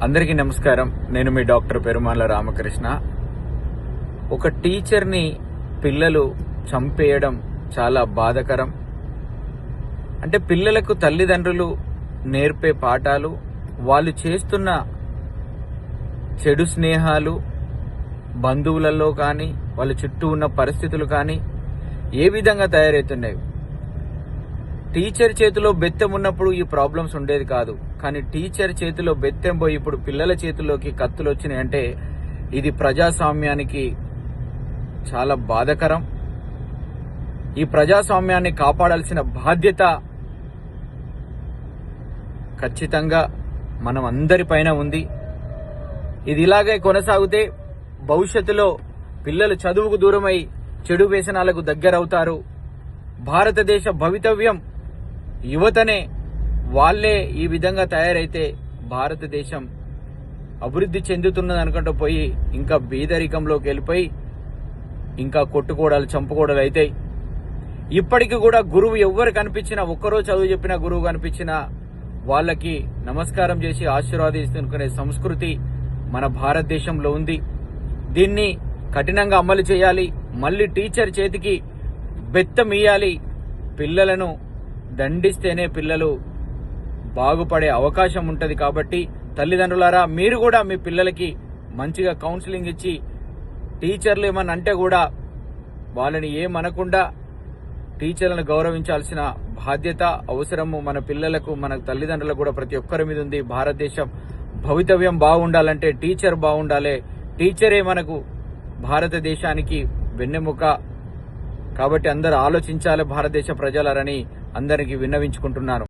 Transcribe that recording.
అందరికీ నమస్కారం. నేను మీ డాక్టర్ పెరుమాళ్ల రామకృష్ణ. ఒక టీచర్ని పిల్లలు చంపేయడం చాలా బాధాకరం. అంటే పిల్లలకు తల్లిదండ్రులు నేర్పే పాఠాలు, వాళ్ళు చేస్తున్న చెడు స్నేహాలు, బంధువులలో కానీ వాళ్ళ చుట్టూ ఉన్న పరిస్థితులు కానీ ఏ విధంగా తయారవుతున్నాయి. టీచర్ చేతిలో బెత్తం ఉన్నప్పుడు ఈ ప్రాబ్లమ్స్ ఉండేది కాదు. కానీ టీచర్ చేతిలో బెత్తం పోయి ఇప్పుడు పిల్లల చేతిలోకి కత్తులు వచ్చినాయంటే ఇది ప్రజాస్వామ్యానికి చాలా బాధాకరం. ఈ ప్రజాస్వామ్యాన్ని కాపాడాల్సిన బాధ్యత ఖచ్చితంగా మనం అందరిపైన ఉంది. ఇది ఇలాగే కొనసాగితే భవిష్యత్తులో పిల్లలు చదువుకు దూరమై చెడు వ్యసనాలకు దగ్గరవుతారు. భారతదేశ భవితవ్యం యువతనే. వాళ్లే ఈ విధంగా తయారైతే భారతదేశం అభివృద్ధి చెందుతున్నది అనుకుంటూ పోయి ఇంకా బీదరికంలోకి వెళ్ళిపోయి ఇంకా కొట్టుకోవడాలు, చంపుకోవడాలు అవుతాయి. ఇప్పటికీ కూడా గురువు ఎవ్వరు కనిపించినా, ఒక్కరోజు చదువు చెప్పిన గురువు కనిపించినా వాళ్ళకి నమస్కారం చేసి ఆశీర్వాదిస్తుకునే సంస్కృతి మన భారతదేశంలో ఉంది. దీన్ని కఠినంగా అమలు చేయాలి. మళ్ళీ టీచర్ చేతికి బెత్తం ఇయ్యాలి. పిల్లలను దండిస్తేనే పిల్లలు బాగుపడే అవకాశం ఉంటుంది. కాబట్టి తల్లిదండ్రులారా, మీరు కూడా మీ పిల్లలకి మంచిగా కౌన్సిలింగ్ ఇచ్చి, టీచర్లు ఏమన్నా అంటే కూడా వాళ్ళని ఏమనకుండా టీచర్లను గౌరవించాల్సిన బాధ్యత, అవసరము మన పిల్లలకు, మన తల్లిదండ్రులకు కూడా ప్రతి ఒక్కరి మీద ఉంది. భారతదేశం భవితవ్యం బాగుండాలంటే టీచర్ బాగుండాలి. టీచరే మనకు భారతదేశానికి వెన్నెముక. కాబట్టి అందరూ ఆలోచించాలి భారతదేశ ప్రజలారని అందరికీ విన్నవించుకుంటున్నాను.